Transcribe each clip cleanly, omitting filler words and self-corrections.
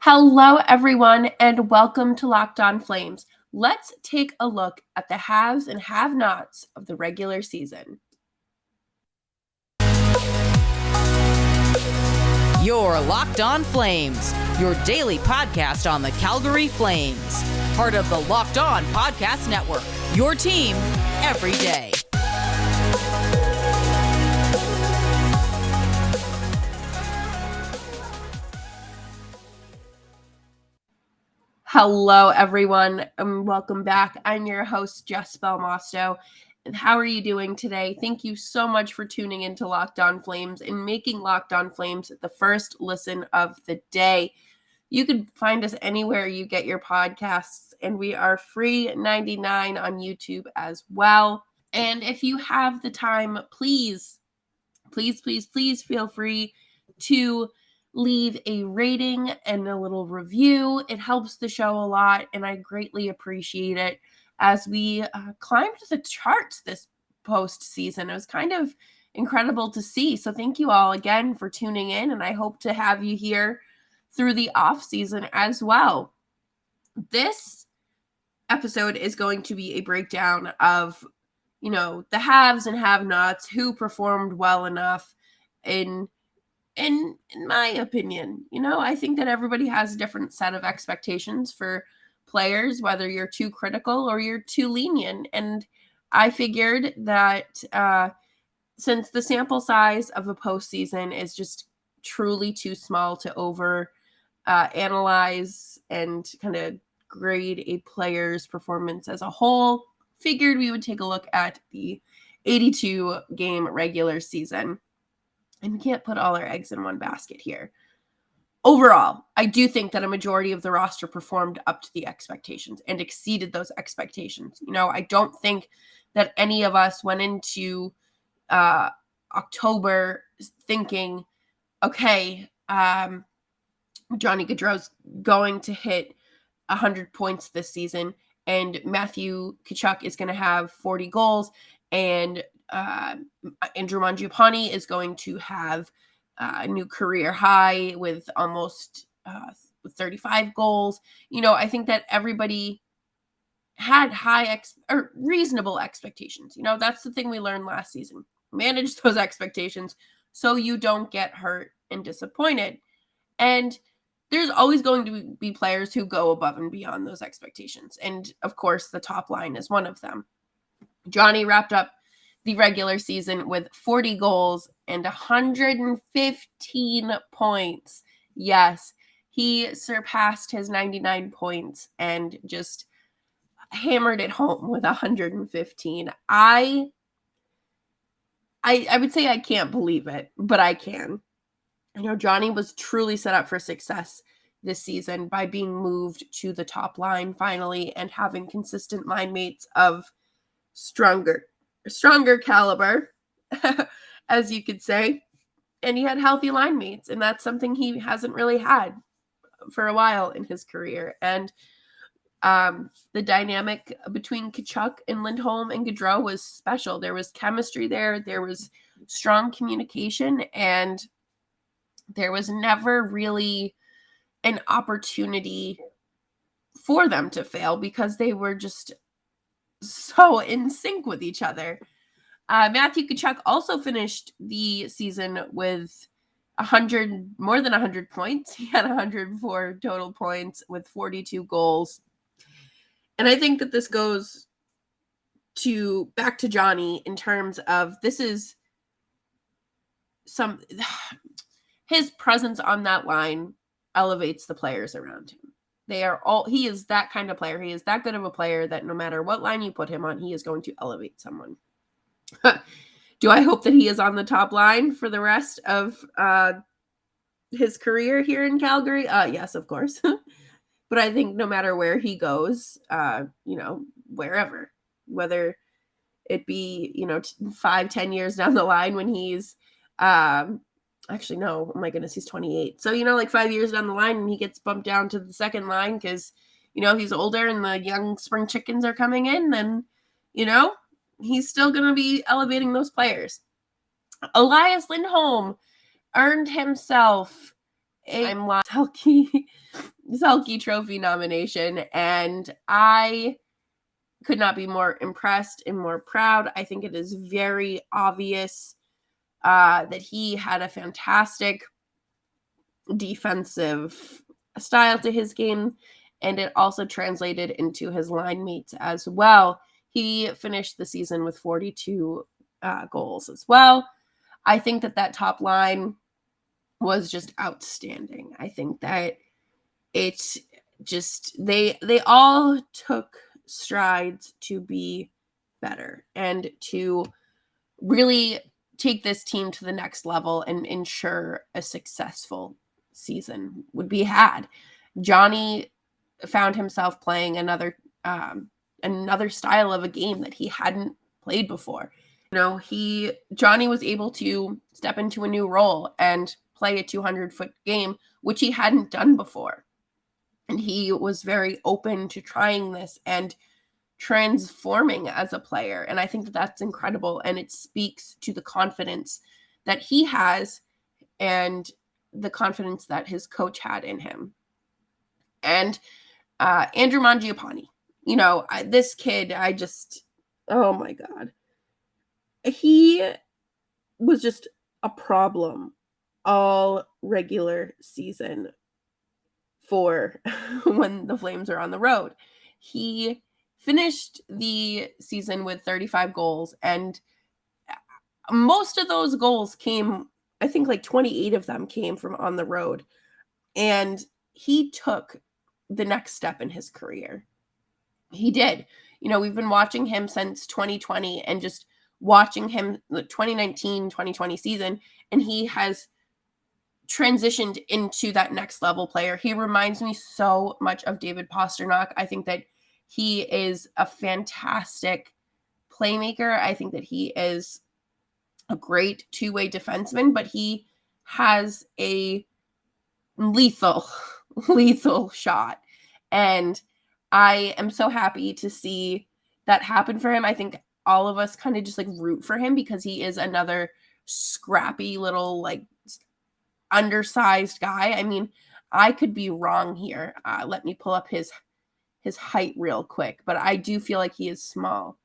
Hello, everyone, and welcome to Locked On Flames. Let's take a look at the haves and have-nots of the regular season. You're Locked On Flames, your daily podcast on the Calgary Flames. Part of the Locked On Podcast Network, your team every day. Hello, everyone, and welcome back. I'm your host, Jess Belmosto. And how are you doing today? Thank you so much for tuning into Locked On Flames and making Locked On Flames the first listen of the day. You can find us anywhere you get your podcasts, and we are free 99 on YouTube as well. And if you have the time, please feel free to leave a rating and a little review. It helps the show a lot, and I greatly appreciate it as we climbed the charts this postseason. It was kind of incredible to see. So thank you all again for tuning in, and I hope to have you here through the off season as well. This episode is going to be a breakdown of, the haves and have-nots, who performed well enough in my opinion. I think that everybody has a different set of expectations for players, whether you're too critical or you're too lenient. And I figured that since the sample size of a postseason is just truly too small to over analyze and kind of grade a player's performance as a whole, figured we would take a look at the 82 game regular season. And we can't put all our eggs in one basket here. Overall, I do think that a majority of the roster performed up to the expectations and exceeded those expectations. I don't think that any of us went into October thinking, okay, Johnny Gaudreau's going to hit 100 points this season, and Matthew Kaczuk is going to have 40 goals, and Andrew Mongiapani is going to have a new career high with almost 35 goals. I think that everybody had reasonable expectations. That's the thing we learned last season. Manage those expectations so you don't get hurt and disappointed. And there's always going to be players who go above and beyond those expectations. And of course, the top line is one of them. Johnny wrapped up the regular season with 40 goals and 115 points. Yes, he surpassed his 99 points and just hammered it home with 115. I would say I can't believe it, but I can. Johnny was truly set up for success this season by being moved to the top line finally and having consistent line mates of stronger caliber, as you could say. And he had healthy line mates, and that's something he hasn't really had for a while in his career. And the dynamic between Kaczuk and Lindholm and Gaudreau was special. There was chemistry there. There was strong communication, and there was never really an opportunity for them to fail because they were just so in sync with each other. Matthew Kaczuk also finished the season with more than 100 points. He had 104 total points with 42 goals. And I think that this goes back to Johnny in terms of his presence on that line elevates the players around him. He is that kind of player. He is that good of a player that no matter what line you put him on, he is going to elevate someone. Do I hope that he is on the top line for the rest of his career here in Calgary? Yes, of course. But I think no matter where he goes, wherever, whether it be, 5-10 years down the line when he's actually, no, oh my goodness, he's 28. So, 5 years down the line and he gets bumped down to the second line because, he's older and the young spring chickens are coming in, then, he's still going to be elevating those players. Elias Lindholm earned himself a Selke Trophy nomination, and I could not be more impressed and more proud. I think it is very obvious that he had a fantastic defensive style to his game, and it also translated into his line mates as well. He finished the season with 42 goals as well. I think that top line was just outstanding. I think that it's just they all took strides to be better and to really take this team to the next level and ensure a successful season would be had. Johnny found himself playing another style of a game that he hadn't played before. Johnny was able to step into a new role and play a 200-foot game, which he hadn't done before. And he was very open to trying this and transforming as a player. And I think that that's incredible. And it speaks to the confidence that he has and the confidence that his coach had in him. And Andrew Mongiapani, this kid, oh my God. He was just a problem all regular season for when the Flames are on the road. He finished the season with 35 goals, and most of those goals came, I think like 28 of them came from on the road. And he took the next step in his career. He did. We've been watching him since 2020 and just watching him the 2019-2020 season, and he has transitioned into that next level player. He reminds me so much of David Pastrnak. I think that he is a fantastic playmaker. I think that he is a great two-way defenseman, but he has a lethal shot. And I am so happy to see that happen for him. I think all of us kind of just like root for him because he is another scrappy little like undersized guy. I mean, I could be wrong here. Let me pull up his height real quick, but I do feel like he is small.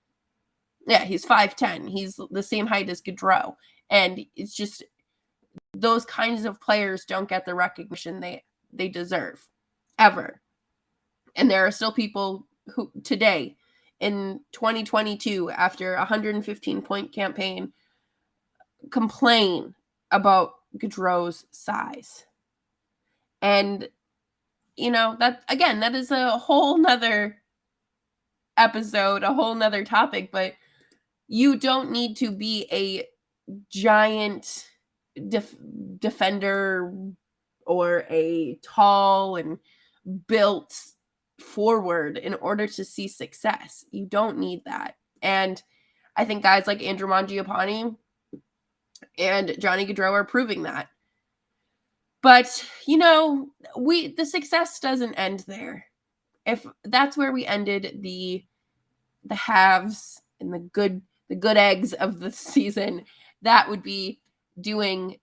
Yeah, he's 5'10". He's the same height as Gaudreau. And it's just those kinds of players don't get the recognition they deserve ever. And there are still people who today in 2022, after a 115-point campaign, complain about Gaudreau's size. And, that is a whole nother episode, a whole nother topic, but you don't need to be a giant defender or a tall and built forward in order to see success. You don't need that. And I think guys like Andrew Mongiapani and Johnny Gaudreau are proving that. But, the success doesn't end there. If that's where we ended the halves and the good eggs of the season, that would be doing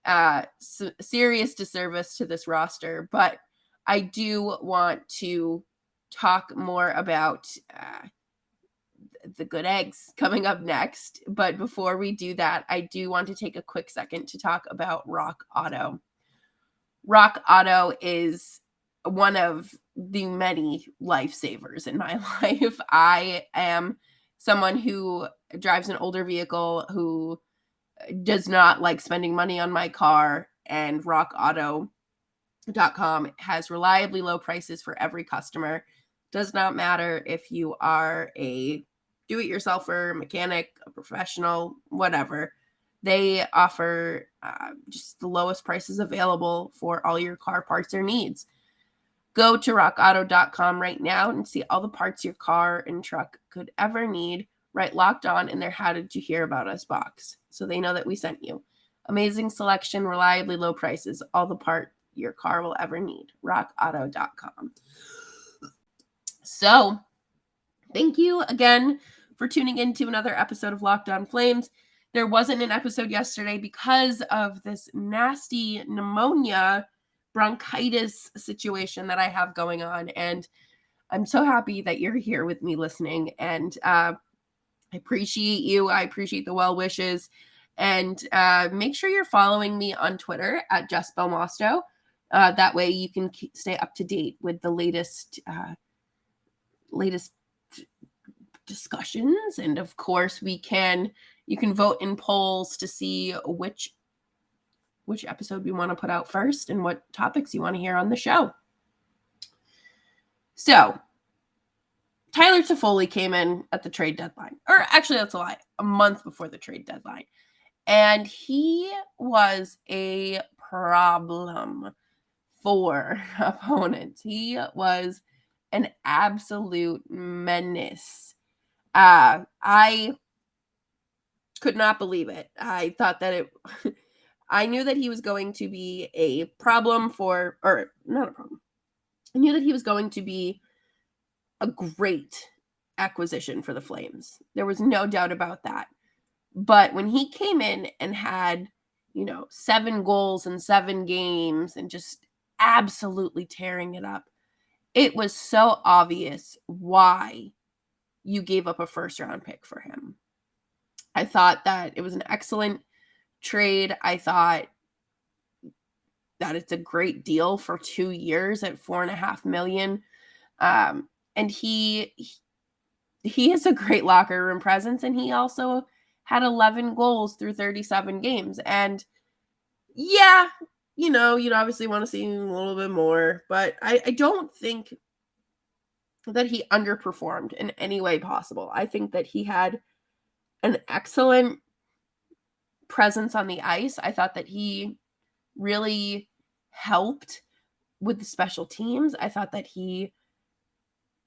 serious disservice to this roster. But I do want to talk more about the good eggs coming up next. But before we do that, I do want to take a quick second to talk about Rock Auto. Rock Auto is one of the many lifesavers in my life. I am someone who drives an older vehicle, who does not like spending money on my car, and rockauto.com has reliably low prices for every customer. Does not matter if you are a do-it-yourselfer, mechanic, a professional, whatever. They offer just the lowest prices available for all your car parts or needs. Go to rockauto.com right now and see all the parts your car and truck could ever need. Right, Locked On in their How Did You Hear About Us box, so they know that we sent you. Amazing selection, reliably low prices, all the part your car will ever need. rockauto.com. So, thank you again for tuning in to another episode of Locked On Flames. There wasn't an episode yesterday because of this nasty pneumonia bronchitis situation that I have going on. And I'm so happy that you're here with me listening. And I appreciate you. I appreciate the well wishes. And make sure you're following me on Twitter at Jess Belmosto. That way you can stay up to date with the latest discussions. And of course, you can vote in polls to see which episode we want to put out first and what topics you want to hear on the show. So, Tyler Toffoli came in at the trade deadline. Or actually, that's a lie. A month before the trade deadline. And he was a problem for opponents. He was an absolute menace. I could not believe it. I thought that I knew that he was going to be a problem not a problem. I knew that he was going to be a great acquisition for the Flames. There was no doubt about that. But when he came in and had, 7 goals in 7 games and just absolutely tearing it up, it was so obvious why you gave up a first-round pick for him. I thought that it was an excellent trade. I thought that it's a great deal for 2 years at $4.5 million. And he has a great locker room presence, and he also had 11 goals through 37 games. And yeah, you'd obviously want to see a little bit more, but I don't think that he underperformed in any way possible. I think that he had an excellent presence on the ice. I thought that he really helped with the special teams. I thought that he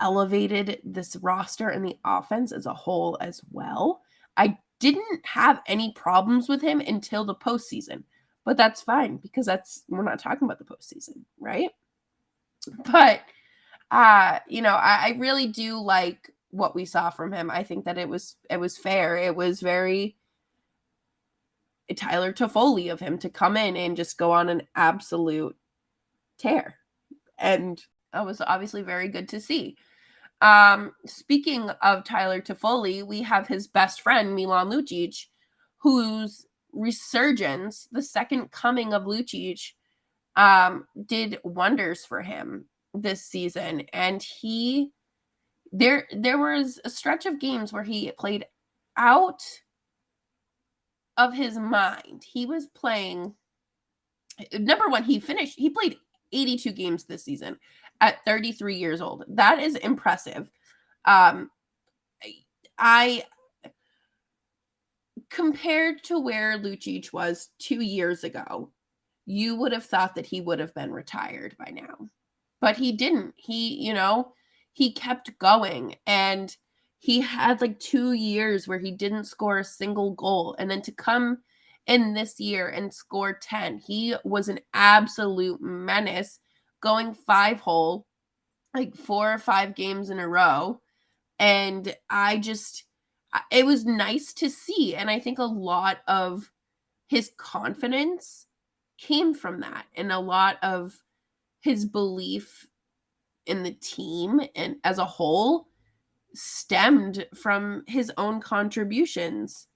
elevated this roster and the offense as a whole as well. I didn't have any problems with him until the postseason, but that's fine because we're not talking about the postseason, right? But I really do like what we saw from him. I think that it was fair. It was very Tyler Toffoli of him to come in and just go on an absolute tear. And that was obviously very good to see. Speaking of Tyler Toffoli, we have his best friend, Milan Lucic, whose resurgence, the second coming of Lucic, did wonders for him this season. And there was a stretch of games where he played out of his mind. He was playing, number one, he played 82 games this season at 33 years old. That is impressive. I compared to where Lucic was 2 years ago, you would have thought that he would have been retired by now. But he didn't. He kept going, and he had like 2 years where he didn't score a single goal. And then to come in this year and score 10, he was an absolute menace, going 5-hole, like 4 or 5 games in a row. And it was nice to see. And I think a lot of his confidence came from that, and a lot of his belief in the team and as a whole stemmed from his own contributions.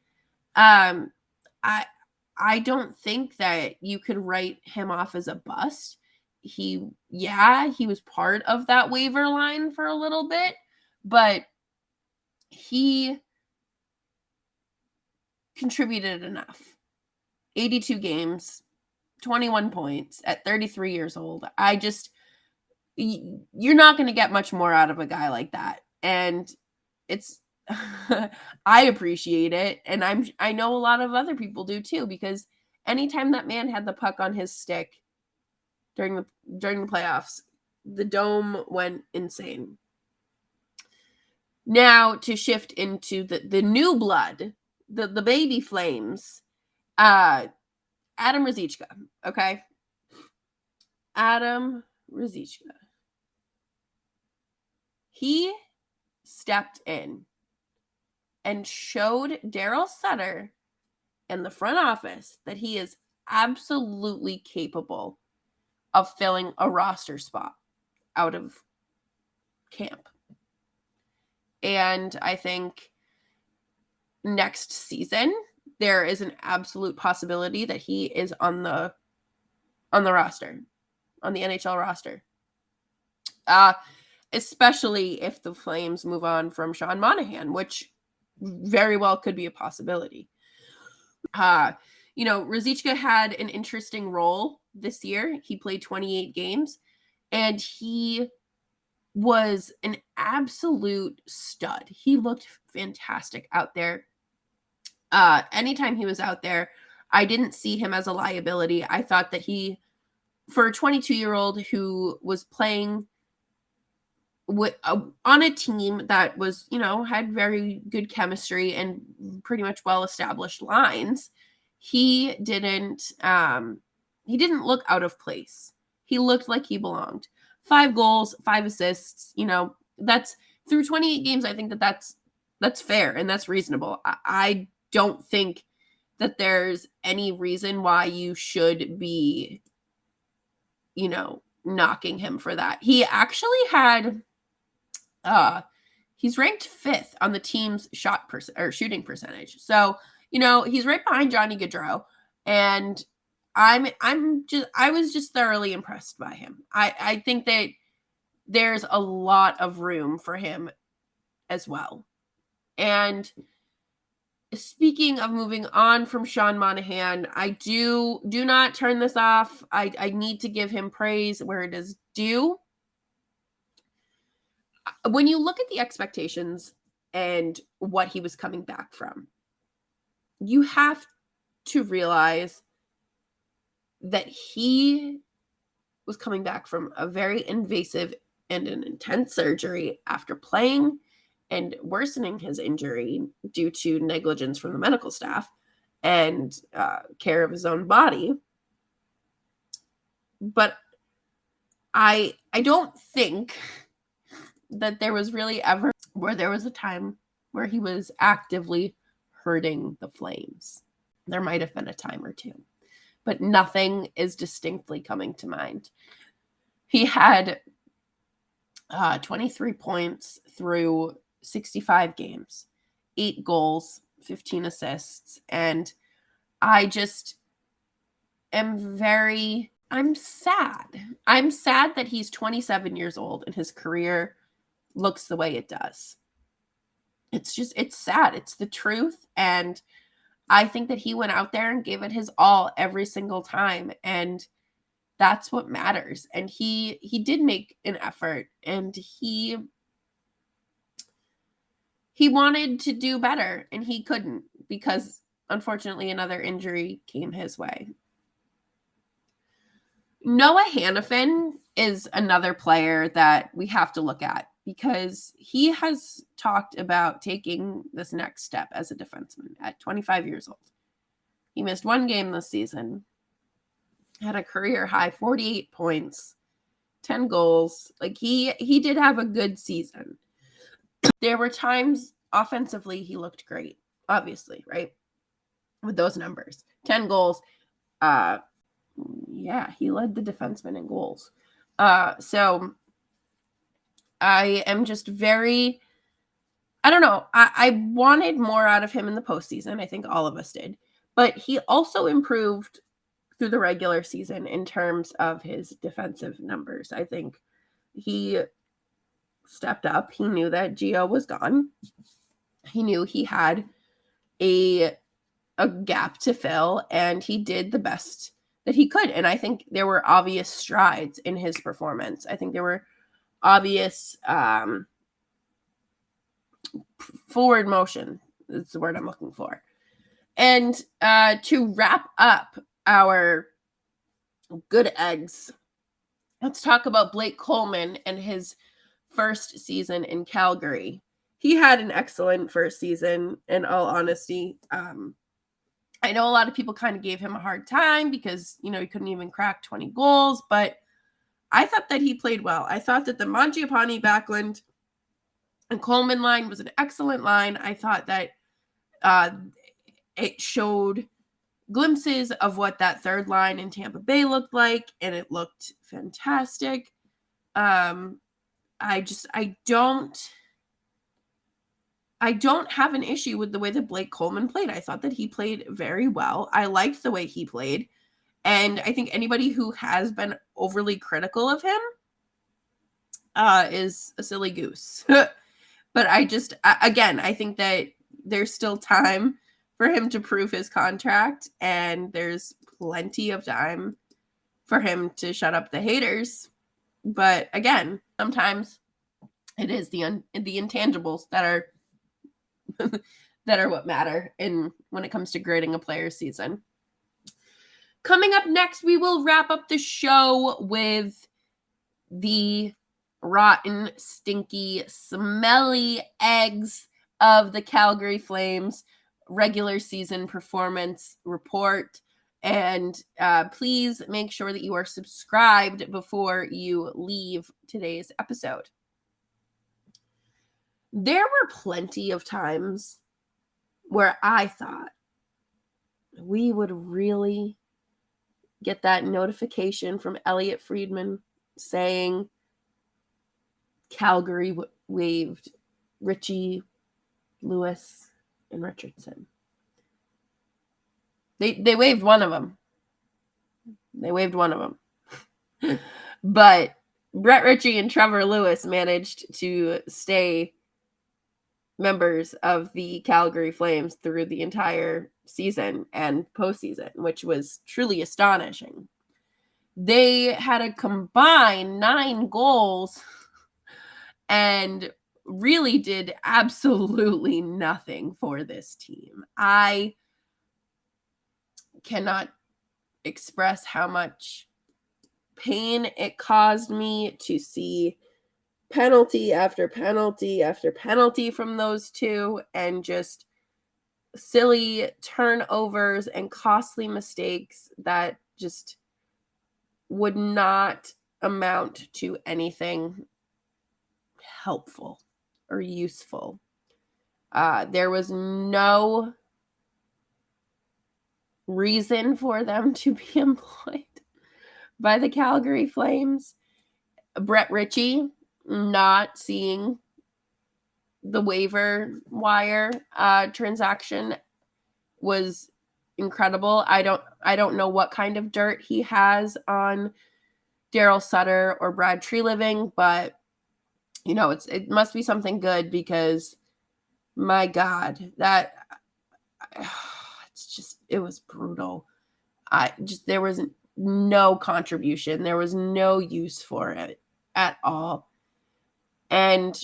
I don't think that you could write him off as a bust. He was part of that waiver line for a little bit, but he contributed enough. 82 games, 21 points at 33 years old. You're not going to get much more out of a guy like that. And it's, I appreciate it. And I know a lot of other people do too, because anytime that man had the puck on his stick during the playoffs, the Dome went insane. Now to shift into the new blood, the baby Flames, Adam Rosicha, okay? Adam Rosicha. He stepped in and showed Daryl Sutter and the front office that he is absolutely capable of filling a roster spot out of camp. And I think next season, there is an absolute possibility that he is on the roster, on the NHL roster. Especially if the Flames move on from Sean Monahan, which very well could be a possibility. Rosicha had an interesting role this year. He played 28 games, and he was an absolute stud. He looked fantastic out there. Anytime he was out there, I didn't see him as a liability. I thought that for a 22-year-old who was playing on a team that was, had very good chemistry and pretty much well-established lines, he didn't look out of place. He looked like he belonged. 5 goals, 5 assists, that's through 28 games. I think that's fair and that's reasonable. I don't think that there's any reason why you should be, knocking him for that. He actually had, he's ranked 5th on the team's shooting percentage. So, he's right behind Johnny Gaudreau, and I was just thoroughly impressed by him. I think that there's a lot of room for him as well. And speaking of moving on from Sean Monahan, I do not turn this off. I need to give him praise where it is due. When you look at the expectations and what he was coming back from, you have to realize that he was coming back from a very invasive and an intense surgery after playing and worsening his injury due to negligence from the medical staff and care of his own body. But I don't think that there was really ever where there was a time where he was actively hurting the Flames. There might have been a time or two, but nothing is distinctly coming to mind. He had 23 points through 65 games, 8 goals, 15 assists. And I just I'm sad. I'm sad that he's 27 years old and his career looks the way it does. It's sad. It's the truth. And I think that he went out there and gave it his all every single time. And that's what matters. And he did make an effort, and he wanted to do better, and he couldn't because, unfortunately, another injury came his way. Noah Hanifin is another player that we have to look at because he has talked about taking this next step as a defenseman at 25 years old. He missed 1 game this season, had a career high 48 points, 10 goals. Like he did have a good season. There were times offensively he looked great, obviously, right? With those numbers. 10 goals. He led the defenseman in goals. So I am just very, I don't know. I wanted more out of him in the postseason. I think all of us did. But he also improved through the regular season in terms of his defensive numbers. I think he stepped up. He knew that Gio was gone. He knew he had a gap to fill, and he did the best that he could. And I think there were obvious strides in his performance. I think there were obvious forward motion is the word I'm looking for. And to wrap up our good eggs, let's talk about Blake Coleman and his first season in Calgary. He had an excellent first season, in all honesty. I know a lot of people kind of gave him a hard time because, he couldn't even crack 20 goals, but I thought that he played well. I thought that the Mongiapani, Backlund, and Coleman line was an excellent line. I thought that it showed glimpses of what that third line in Tampa Bay looked like, and it looked fantastic. I don't have an issue with the way that Blake Coleman played. I thought that he played very well. I liked the way he played. And I think anybody who has been overly critical of him is a silly goose. But I think that there's still time for him to prove his contract, and there's plenty of time for him to shut up the haters. But again, sometimes it is the intangibles that are what matter when it comes to grading a player's season. Coming up next, we will wrap up the show with the rotten, stinky, smelly eggs of the Calgary Flames regular season performance report. And please make sure that you are subscribed before you leave today's episode. There were plenty of times where I thought we would really get that notification from Elliot Friedman saying Calgary waived Richie, Lewis, and Richardson. They waived one of them. But Brett Richie and Trevor Lewis managed to stay members of the Calgary Flames through the entire season and postseason, which was truly astonishing. They had a combined 9 goals and really did absolutely nothing for this team. I cannot express how much pain it caused me to see penalty after penalty after penalty from those two, and just silly turnovers and costly mistakes that just would not amount to anything helpful or useful. There was no reason for them to be employed by the Calgary Flames. Brett Richie not seeing the waiver wire transaction was incredible. I don't know what kind of dirt he has on Daryl Sutter or Brad Treliving, but it must be something good, because my God, it was brutal. There was no contribution. There was no use for it at all. And,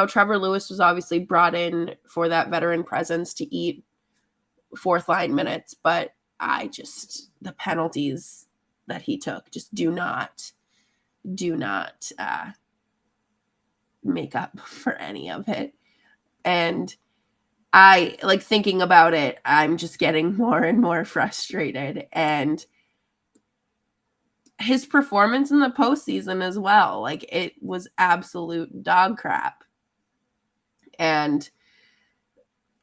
Trevor Lewis was obviously brought in for that veteran presence to eat fourth line minutes, but the penalties that he took just do not make up for any of it. And I thinking about it, I'm just getting more and more frustrated. And his performance in the postseason as well, it was absolute dog crap. And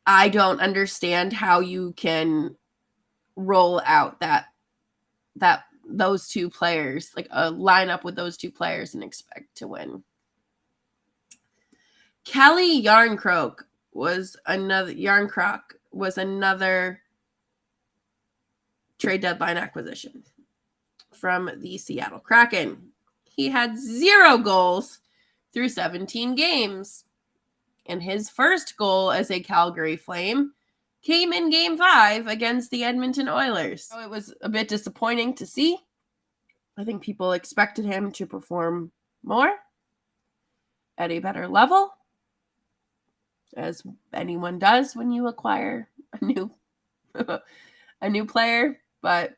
I don't understand how you can roll out those two players, a lineup with those two players, and expect to win. Calle Jarnkrok was another trade deadline acquisition from the Seattle Kraken. He had 0 goals through 17 games. And his first goal as a Calgary Flame came in Game 5 against the Edmonton Oilers. So it was a bit disappointing to see. I think people expected him to perform more at a better level, as anyone does when you acquire a new player. But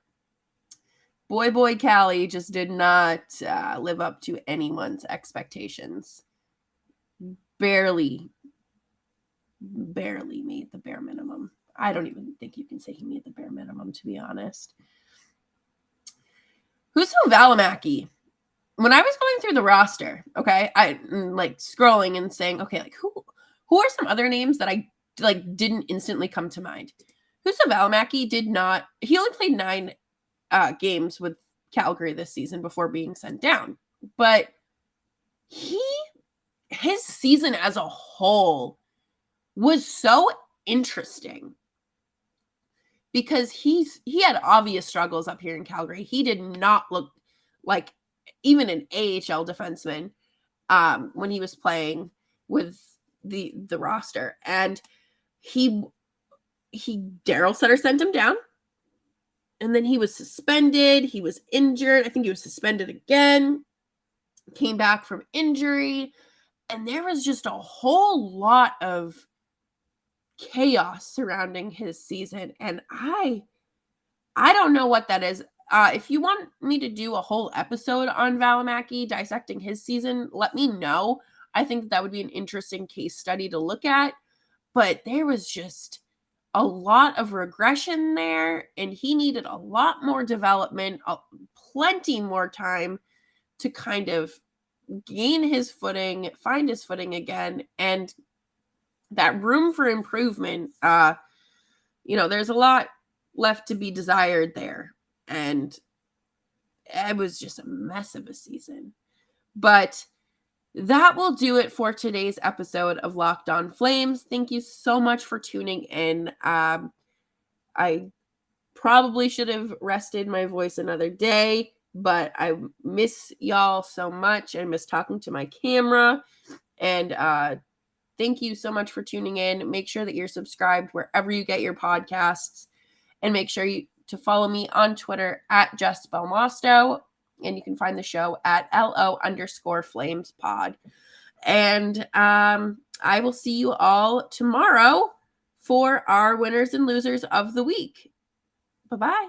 boy, Calle just did not live up to anyone's expectations. Barely made the bare minimum. I don't even think you can say he made the bare minimum, to be honest. Husso Valimaki. When I was going through the roster, okay, I scrolling and saying, okay, who are some other names that I didn't instantly come to mind? Husa Välimäki he only played 9 games with Calgary this season before being sent down. But his season as a whole was so interesting because he had obvious struggles up here in Calgary. He did not look like even an AHL defenseman when he was playing with the roster. And Daryl Sutter sent him down. And then he was suspended. He was injured. I think he was suspended again. Came back from injury. And there was just a whole lot of chaos surrounding his season. And I don't know what that is. If you want me to do a whole episode on Välimäki dissecting his season, let me know. I think that would be an interesting case study to look at. But there was just a lot of regression there, and he needed a lot more development, plenty more time to kind of gain his footing, find his footing again, and that room for improvement, there's a lot left to be desired there, and it was just a mess of a season. But that will do it for today's episode of Locked On Flames. Thank you so much for tuning in. I probably should have rested my voice another day, but I miss y'all so much. I miss talking to my camera. And thank you so much for tuning in. Make sure that you're subscribed wherever you get your podcasts. And make sure to follow me on Twitter at Jess Belmosto. And you can find the show at LO_FlamesPod. And I will see you all tomorrow for our winners and losers of the week. Bye-bye.